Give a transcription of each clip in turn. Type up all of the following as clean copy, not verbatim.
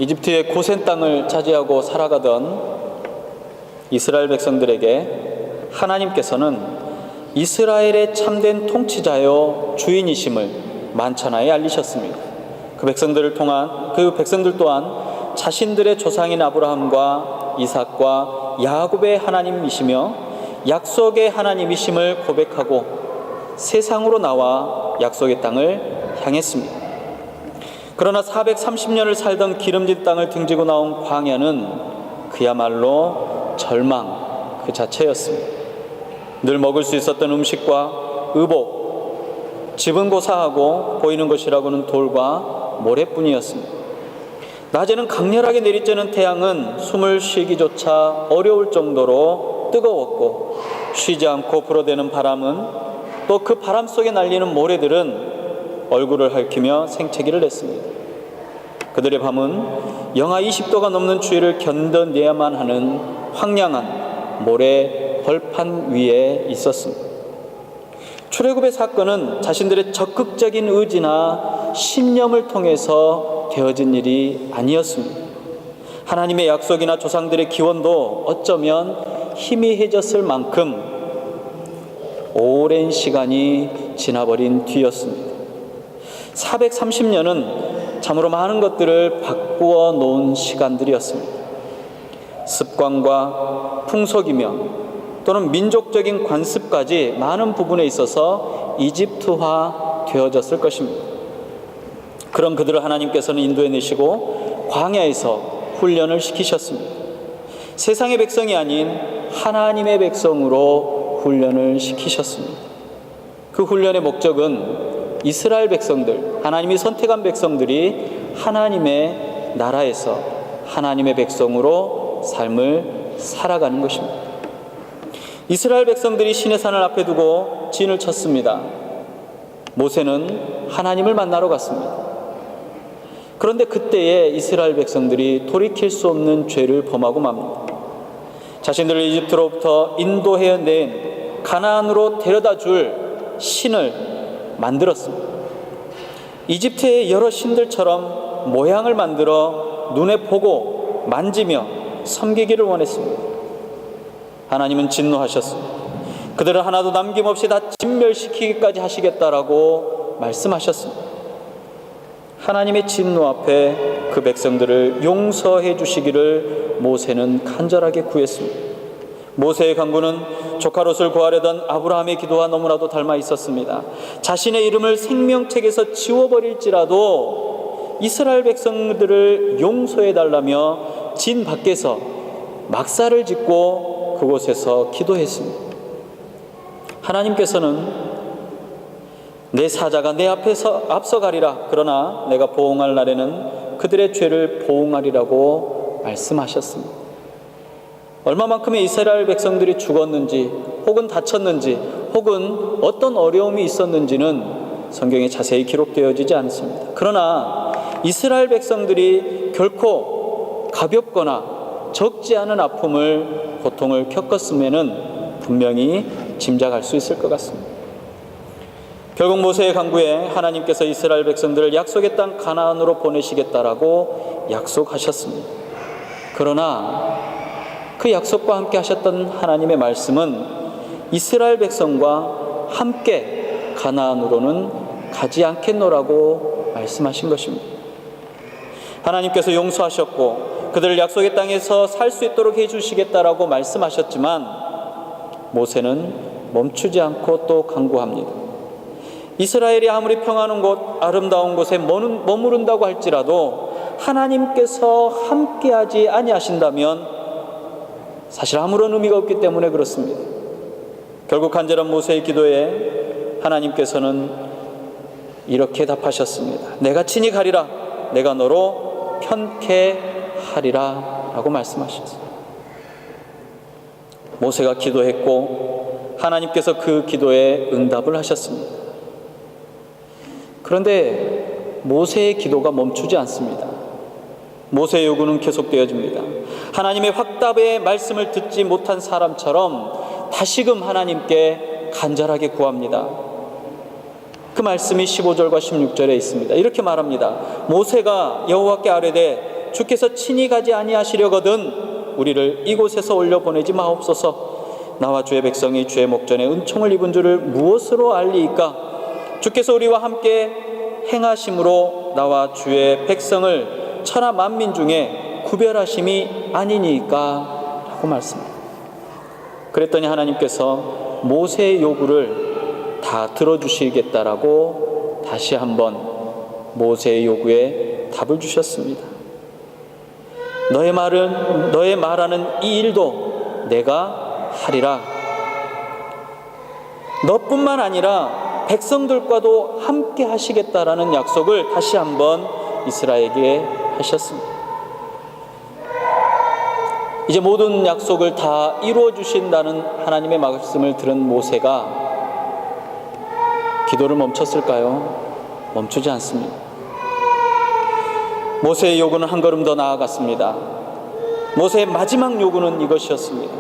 이집트의 고센 땅을 차지하고 살아가던 이스라엘 백성들에게 하나님께서는 이스라엘의 참된 통치자요 주인이심을 만천하에 알리셨습니다. 그 백성들 또한 자신들의 조상인 아브라함과 이삭과 야곱의 하나님이시며 약속의 하나님이심을 고백하고 세상으로 나와 약속의 땅을 향했습니다. 그러나 430년을 살던 기름진 땅을 등지고 나온 광야는 그야말로 절망 그 자체였습니다. 늘 먹을 수 있었던 음식과 의복, 집은 고사하고 보이는 것이라고는 돌과 모래뿐이었습니다. 낮에는 강렬하게 내리쬐는 태양은 숨을 쉬기조차 어려울 정도로 뜨거웠고, 쉬지 않고 불어대는 바람은, 또 그 바람 속에 날리는 모래들은 얼굴을 핥히며 생채기를 냈습니다. 그들의 밤은 영하 20도가 넘는 추위를 견뎌내야만 하는 황량한 모래 벌판 위에 있었습니다. 출애굽의 사건은 자신들의 적극적인 의지나 신념을 통해서 되어진 일이 아니었습니다. 하나님의 약속이나 조상들의 기원도 어쩌면 희미해졌을 만큼 오랜 시간이 지나버린 뒤였습니다. 430년은 참으로 많은 것들을 바꾸어 놓은 시간들이었습니다. 습관과 풍속이며 또는 민족적인 관습까지 많은 부분에 있어서 이집트화 되어졌을 것입니다. 그런 그들을 하나님께서는 인도해내시고 광야에서 훈련을 시키셨습니다. 세상의 백성이 아닌 하나님의 백성으로 훈련을 시키셨습니다. 그 훈련의 목적은 이스라엘 백성들, 하나님이 선택한 백성들이 하나님의 나라에서 하나님의 백성으로 삶을 살아가는 것입니다. 이스라엘 백성들이 시내산을 앞에 두고 진을 쳤습니다. 모세는 하나님을 만나러 갔습니다. 그런데 그때에 이스라엘 백성들이 돌이킬 수 없는 죄를 범하고 맙니다. 자신들을 이집트로부터 인도해낸 가나안으로 데려다 줄 신을 만들었습니다. 이집트의 여러 신들처럼 모양을 만들어 눈에 보고 만지며 섬기기를 원했습니다. 하나님은 진노하셨습니다. 그들을 하나도 남김없이 다 진멸시키기까지 하시겠다라고 말씀하셨습니다. 하나님의 진노 앞에 그 백성들을 용서해 주시기를 모세는 간절하게 구했습니다. 모세의 간구는 조카 롯을 구하려던 아브라함의 기도와 너무나도 닮아 있었습니다. 자신의 이름을 생명책에서 지워버릴지라도 이스라엘 백성들을 용서해 달라며 진 밖에서 막사를 짓고 그곳에서 기도했습니다. 하나님께서는 내 사자가 내 앞에서 앞서가리라. 그러나 내가 보응할 날에는 그들의 죄를 보응하리라고 말씀하셨습니다. 얼마만큼의 이스라엘 백성들이 죽었는지 혹은 다쳤는지 혹은 어떤 어려움이 있었는지는 성경에 자세히 기록되어지지 않습니다. 그러나 이스라엘 백성들이 결코 가볍거나 적지 않은 아픔을, 고통을 겪었음에는 분명히 짐작할 수 있을 것 같습니다. 결국 모세의 간구에 하나님께서 이스라엘 백성들을 약속의 땅 가나안으로 보내시겠다라고 약속하셨습니다. 그러나 그 약속과 함께 하셨던 하나님의 말씀은 이스라엘 백성과 함께 가나안으로는 가지 않겠노라고 말씀하신 것입니다. 하나님께서 용서하셨고 그들을 약속의 땅에서 살 수 있도록 해주시겠다라고 말씀하셨지만 모세는 멈추지 않고 또 간구합니다. 이스라엘이 아무리 평안한 곳, 아름다운 곳에 머무른다고 할지라도 하나님께서 함께하지 아니하신다면 사실 아무런 의미가 없기 때문에 그렇습니다. 결국 간절한 모세의 기도에 하나님께서는 이렇게 답하셨습니다. 내가 친히 가리라. 내가 너로 편케 하리라 라고 말씀하셨습니다. 모세가 기도했고 하나님께서 그 기도에 응답을 하셨습니다. 그런데 모세의 기도가 멈추지 않습니다. 모세의 요구는 계속되어집니다. 하나님의 확답의 말씀을 듣지 못한 사람처럼 다시금 하나님께 간절하게 구합니다. 그 말씀이 15절과 16절에 있습니다. 이렇게 말합니다. 모세가 여호와께 아뢰되 주께서 친히 가지 아니하시려거든 우리를 이곳에서 올려보내지 마옵소서. 나와 주의 백성이 주의 목전에 은총을 입은 줄을 무엇으로 알리이까? 주께서 우리와 함께 행하심으로 나와 주의 백성을 천하 만민 중에 구별하심이 아니니까? 라고 말씀합니다. 그랬더니 하나님께서 모세의 요구를 다 들어주시겠다라고 다시 한번 모세의 요구에 답을 주셨습니다. 너의 말하는 이 일도 내가 하리라. 너뿐만 아니라 백성들과도 함께 하시겠다라는 약속을 다시 한번 이스라엘에게 하셨습니다. 이제 모든 약속을 다 이루어 주신다는 하나님의 말씀을 들은 모세가 기도를 멈췄을까요? 멈추지 않습니다. 모세의 요구는 한 걸음 더 나아갔습니다. 모세의 마지막 요구는 이것이었습니다.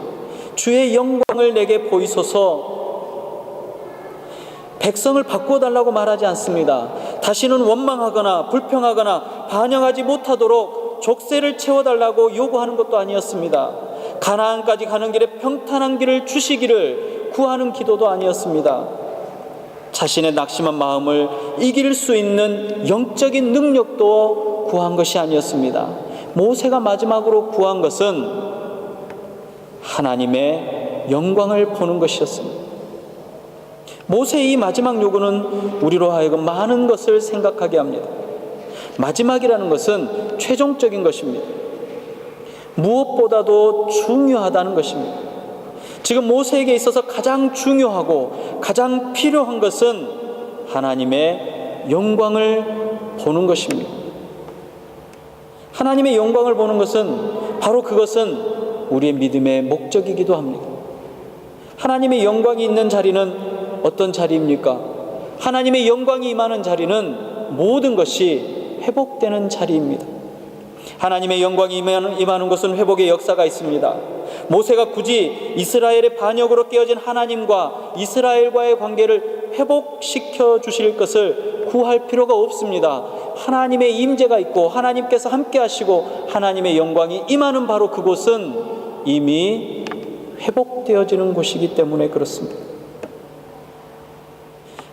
주의 영광을 내게 보이소서. 백성을 바꾸어달라고 말하지 않습니다. 다시는 원망하거나 불평하거나 반영하지 못하도록 족쇄를 채워달라고 요구하는 것도 아니었습니다. 가나안까지 가는 길에 평탄한 길을 주시기를 구하는 기도도 아니었습니다. 자신의 낙심한 마음을 이길 수 있는 영적인 능력도 구한 것이 아니었습니다. 모세가 마지막으로 구한 것은 하나님의 영광을 보는 것이었습니다. 모세의 이 마지막 요구는 우리로 하여금 많은 것을 생각하게 합니다. 마지막이라는 것은 최종적인 것입니다. 무엇보다도 중요하다는 것입니다. 지금 모세에게 있어서 가장 중요하고 가장 필요한 것은 하나님의 영광을 보는 것입니다. 하나님의 영광을 보는 것은 바로 그것은 우리의 믿음의 목적이기도 합니다. 하나님의 영광이 있는 자리는 어떤 자리입니까? 하나님의 영광이 임하는 자리는 모든 것이 회복되는 자리입니다. 하나님의 영광이 임하는 것은 회복의 역사가 있습니다. 모세가 굳이 이스라엘의 반역으로 깨어진 하나님과 이스라엘과의 관계를 회복시켜 주실 것을 구할 필요가 없습니다. 하나님의 임재가 있고 하나님께서 함께 하시고 하나님의 영광이 임하는 바로 그곳은 이미 회복되어지는 곳이기 때문에 그렇습니다.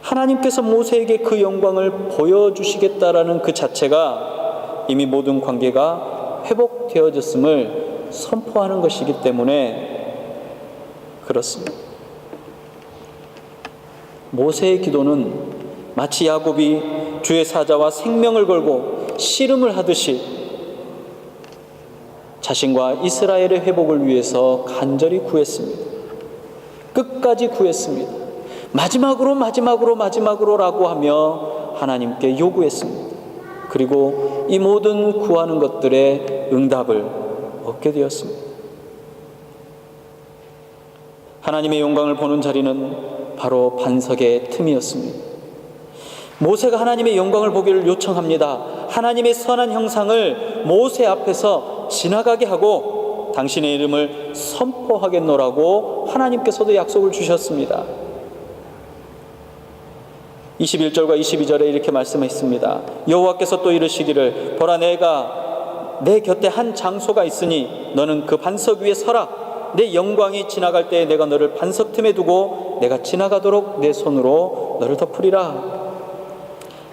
하나님께서 모세에게 그 영광을 보여주시겠다라는 그 자체가 이미 모든 관계가 회복되어졌음을 선포하는 것이기 때문에 그렇습니다. 모세의 기도는 마치 야곱이 주의 사자와 생명을 걸고 씨름을 하듯이 자신과 이스라엘의 회복을 위해서 간절히 구했습니다. 끝까지 구했습니다. 마지막으로라고 하며 하나님께 요구했습니다. 그리고 이 모든 구하는 것들의 응답을 얻게 되었습니다. 하나님의 영광을 보는 자리는 바로 반석의 틈이었습니다. 모세가 하나님의 영광을 보기를 요청합니다. 하나님의 선한 형상을 모세 앞에서 지나가게 하고 당신의 이름을 선포하겠노라고 하나님께서도 약속을 주셨습니다. 21절과 22절에 이렇게 말씀했습니다. 여호와께서 또 이르시기를 보라 내가 내 곁에 한 장소가 있으니 너는 그 반석 위에 서라. 내 영광이 지나갈 때에 내가 너를 반석 틈에 두고 내가 지나가도록 내 손으로 너를 덮으리라.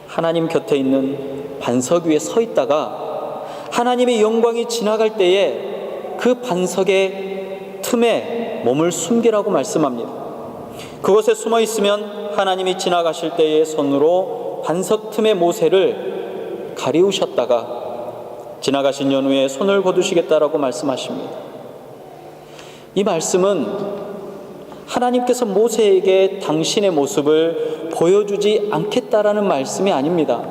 하나님 곁에 있는 반석 위에 서 있다가 하나님의 영광이 지나갈 때에 그 반석의 틈에 몸을 숨기라고 말씀합니다. 그곳에 숨어 있으면 하나님이 지나가실 때의 손으로 반석 틈의 모세를 가리우셨다가 지나가신 연후에 손을 거두시겠다라고 말씀하십니다. 이 말씀은 하나님께서 모세에게 당신의 모습을 보여주지 않겠다라는 말씀이 아닙니다.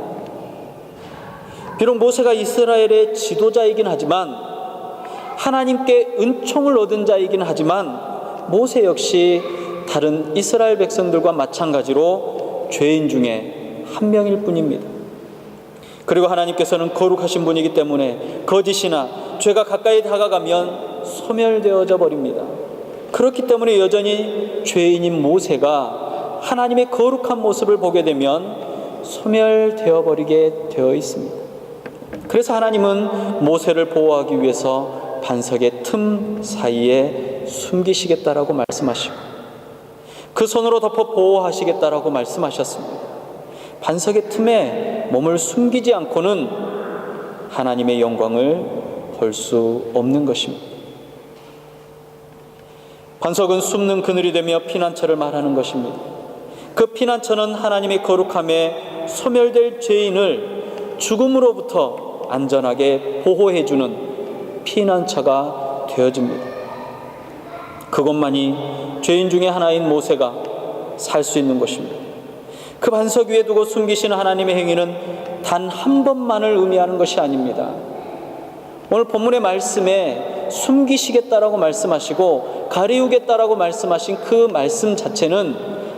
비록 모세가 이스라엘의 지도자이긴 하지만 하나님께 은총을 얻은 자이긴 하지만 모세 역시 다른 이스라엘 백성들과 마찬가지로 죄인 중에 한 명일 뿐입니다. 그리고 하나님께서는 거룩하신 분이기 때문에 거짓이나 죄가 가까이 다가가면 소멸되어져 버립니다. 그렇기 때문에 여전히 죄인인 모세가 하나님의 거룩한 모습을 보게 되면 소멸되어 버리게 되어 있습니다. 그래서 하나님은 모세를 보호하기 위해서 반석의 틈 사이에 숨기시겠다라고 말씀하시고 그 손으로 덮어 보호하시겠다라고 말씀하셨습니다. 반석의 틈에 몸을 숨기지 않고는 하나님의 영광을 볼 수 없는 것입니다. 반석은 숨는 그늘이 되며 피난처를 말하는 것입니다. 그 피난처는 하나님의 거룩함에 소멸될 죄인을 죽음으로부터 안전하게 보호해주는 피난처가 되어집니다. 그것만이 죄인 중에 하나인 모세가 살 수 있는 것입니다. 그 반석 위에 두고 숨기시는 하나님의 행위는 단 한 번만을 의미하는 것이 아닙니다. 오늘 본문의 말씀에 숨기시겠다라고 말씀하시고 가리우겠다라고 말씀하신 그 말씀 자체는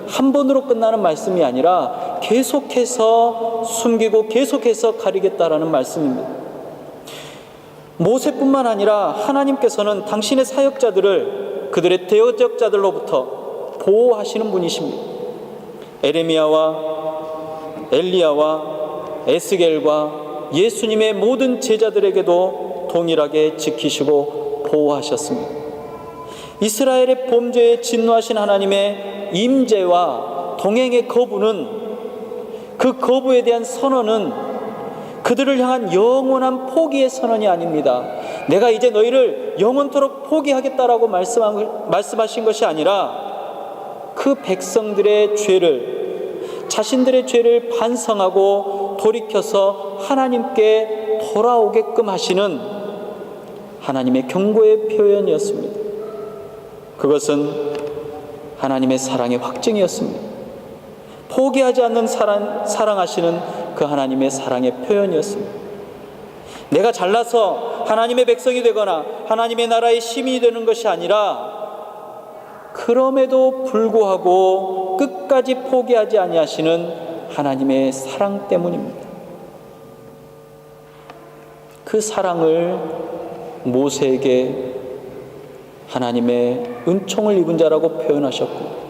한 번으로 끝나는 말씀이 아니라 계속해서 숨기고 계속해서 가리겠다라는 말씀입니다. 모세뿐만 아니라 하나님께서는 당신의 사역자들을 그들의 대적자들로부터 보호하시는 분이십니다. 에레미야와 엘리야와 에스겔과 예수님의 모든 제자들에게도 동일하게 지키시고 보호하셨습니다. 이스라엘의 범죄에 진노하신 하나님의 임재와 동행의 거부는, 그 거부에 대한 선언은 그들을 향한 영원한 포기의 선언이 아닙니다. 내가 이제 너희를 영원토록 포기하겠다라고 말씀하신 것이 아니라 그 백성들의 죄를, 자신들의 죄를 반성하고 돌이켜서 하나님께 돌아오게끔 하시는 하나님의 경고의 표현이었습니다. 그것은 하나님의 사랑의 확증이었습니다. 포기하지 않는 사랑하시는 그 하나님의 사랑의 표현이었습니다. 내가 잘나서 하나님의 백성이 되거나 하나님의 나라의 시민이 되는 것이 아니라 그럼에도 불구하고 끝까지 포기하지 아니하시는 하나님의 사랑 때문입니다. 그 사랑을 모세에게 하나님의 은총을 입은 자라고 표현하셨고,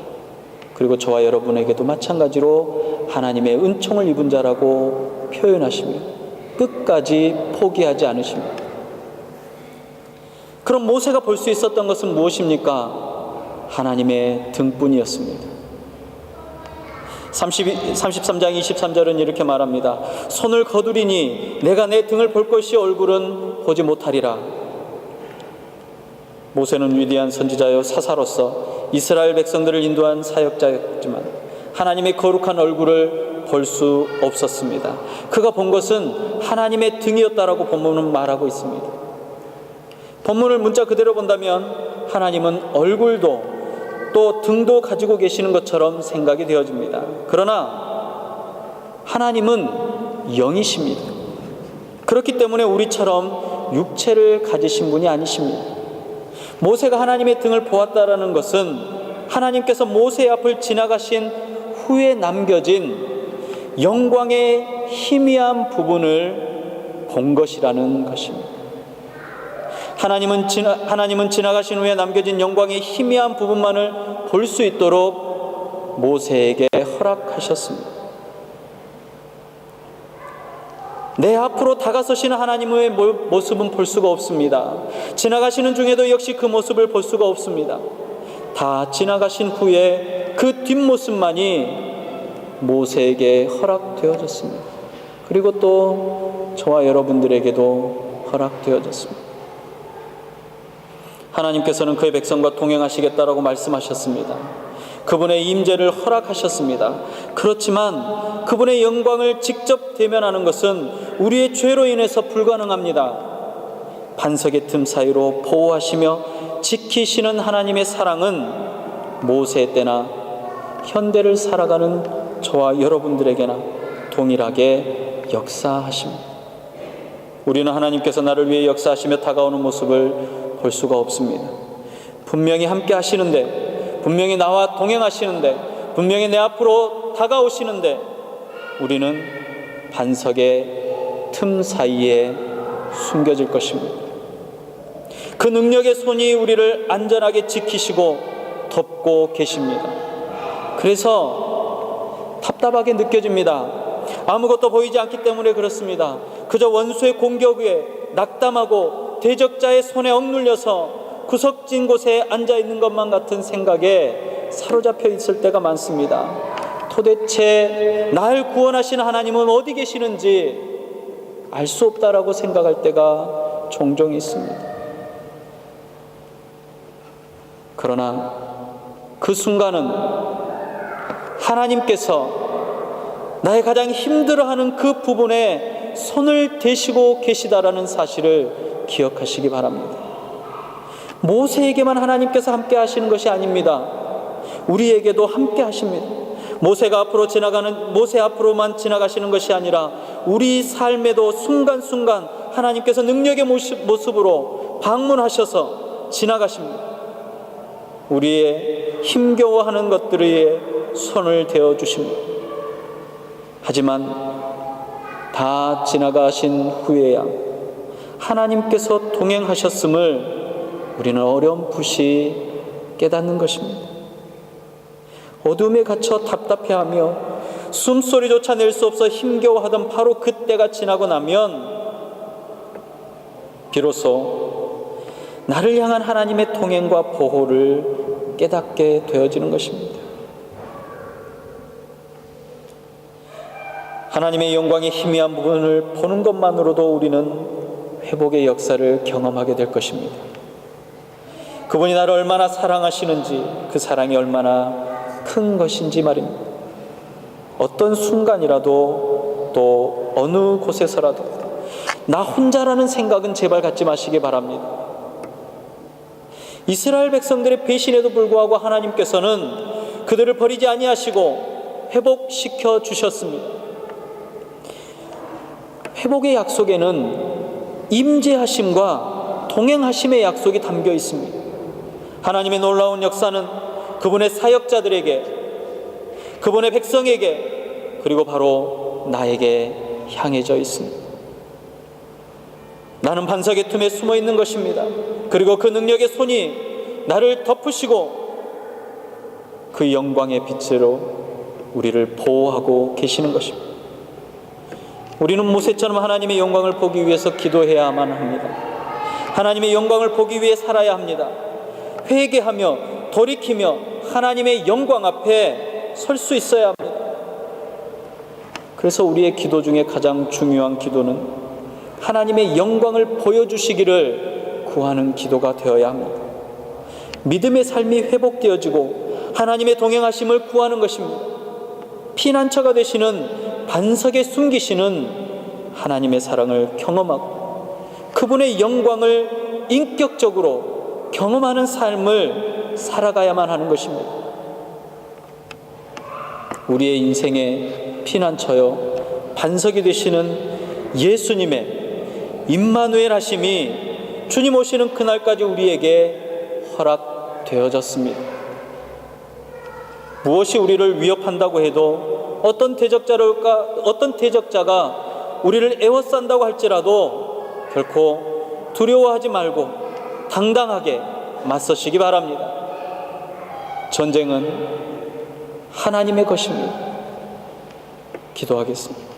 그리고 저와 여러분에게도 마찬가지로 하나님의 은총을 입은 자라고 표현하시며 끝까지 포기하지 않으십니다. 그럼 모세가 볼 수 있었던 것은 무엇입니까? 하나님의 등뿐이었습니다. 33장 23절은 이렇게 말합니다. 손을 거두리니 내가 내 등을 볼 것이 얼굴은 보지 못하리라. 모세는 위대한 선지자여 사사로서 이스라엘 백성들을 인도한 사역자였지만 하나님의 거룩한 얼굴을 볼 수 없었습니다. 그가 본 것은 하나님의 등이었다라고 본문은 말하고 있습니다. 본문을 문자 그대로 본다면 하나님은 얼굴도 또 등도 가지고 계시는 것처럼 생각이 되어집니다. 그러나 하나님은 영이십니다. 그렇기 때문에 우리처럼 육체를 가지신 분이 아니십니다. 모세가 하나님의 등을 보았다라는 것은 하나님께서 모세 앞을 지나가신 후에 남겨진 영광의 희미한 부분을 본 것이라는 것입니다. 하나님은 지나가신 후에 남겨진 영광의 희미한 부분만을 볼 수 있도록 모세에게 허락하셨습니다. 내 앞으로 다가서시는 하나님의 모습은 볼 수가 없습니다. 지나가시는 중에도 역시 그 모습을 볼 수가 없습니다. 다 지나가신 후에 그 뒷모습만이 모세에게 허락되어졌습니다. 그리고 또 저와 여러분들에게도 허락되어졌습니다. 하나님께서는 그의 백성과 동행하시겠다라고 말씀하셨습니다. 그분의 임재를 허락하셨습니다. 그렇지만 그분의 영광을 직접 대면하는 것은 우리의 죄로 인해서 불가능합니다. 반석의 틈 사이로 보호하시며 지키시는 하나님의 사랑은 모세 때나 현대를 살아가는 저와 여러분들에게나 동일하게 역사하십니다. 우리는 하나님께서 나를 위해 역사하시며 다가오는 모습을 볼 수가 없습니다. 분명히 함께 하시는데, 분명히 나와 동행하시는데, 분명히 내 앞으로 다가오시는데 우리는 반석의 틈 사이에 숨겨질 것입니다. 그 능력의 손이 우리를 안전하게 지키시고 덮고 계십니다. 그래서 답답하게 느껴집니다. 아무것도 보이지 않기 때문에 그렇습니다. 그저 원수의 공격에 낙담하고 대적자의 손에 억눌려서 구석진 곳에 앉아있는 것만 같은 생각에 사로잡혀 있을 때가 많습니다. 도대체 날 구원하신 하나님은 어디 계시는지 알 수 없다라고 생각할 때가 종종 있습니다. 그러나 그 순간은 하나님께서 나의 가장 힘들어하는 그 부분에 손을 대시고 계시다라는 사실을 기억하시기 바랍니다. 모세에게만 하나님께서 함께 하시는 것이 아닙니다. 우리에게도 함께 하십니다. 모세 앞으로만 지나가시는 것이 아니라 우리 삶에도 순간순간 하나님께서 능력의 모습으로 방문하셔서 지나가십니다. 우리의 힘겨워하는 것들에 손을 대어 주십니다. 하지만 다 지나가신 후에야 하나님께서 동행하셨음을 우리는 어렴풋이 깨닫는 것입니다. 어둠에 갇혀 답답해하며 숨소리조차 낼 수 없어 힘겨워하던 바로 그때가 지나고 나면 비로소 나를 향한 하나님의 동행과 보호를 깨닫게 되어지는 것입니다. 하나님의 영광의 희미한 부분을 보는 것만으로도 우리는 회복의 역사를 경험하게 될 것입니다. 그분이 나를 얼마나 사랑하시는지, 그 사랑이 얼마나 큰 것인지 말입니다. 어떤 순간이라도 또 어느 곳에서라도 나 혼자라는 생각은 제발 갖지 마시기 바랍니다. 이스라엘 백성들의 배신에도 불구하고 하나님께서는 그들을 버리지 아니하시고 회복시켜 주셨습니다. 회복의 약속에는 임재하심과 동행하심의 약속이 담겨 있습니다. 하나님의 놀라운 역사는 그분의 사역자들에게, 그분의 백성에게, 그리고 바로 나에게 향해져 있습니다. 나는 반석의 틈에 숨어 있는 것입니다. 그리고 그 능력의 손이 나를 덮으시고 그 영광의 빛으로 우리를 보호하고 계시는 것입니다. 우리는 모세처럼 하나님의 영광을 보기 위해서 기도해야만 합니다. 하나님의 영광을 보기 위해 살아야 합니다. 회개하며 돌이키며 하나님의 영광 앞에 설 수 있어야 합니다. 그래서 우리의 기도 중에 가장 중요한 기도는 하나님의 영광을 보여주시기를 구하는 기도가 되어야 합니다. 믿음의 삶이 회복되어지고 하나님의 동행하심을 구하는 것입니다. 피난처가 되시는 반석에 숨기시는 하나님의 사랑을 경험하고 그분의 영광을 인격적으로 경험하는 삶을 살아가야만 하는 것입니다. 우리의 인생의 피난처요 반석이 되시는 예수님의 임마누엘 하심이 주님 오시는 그날까지 우리에게 허락되어졌습니다. 무엇이 우리를 위협한다고 해도 어떤 대적자가 우리를 에워싼다고 할지라도 결코 두려워하지 말고 당당하게 맞서시기 바랍니다. 전쟁은 하나님의 것입니다. 기도하겠습니다.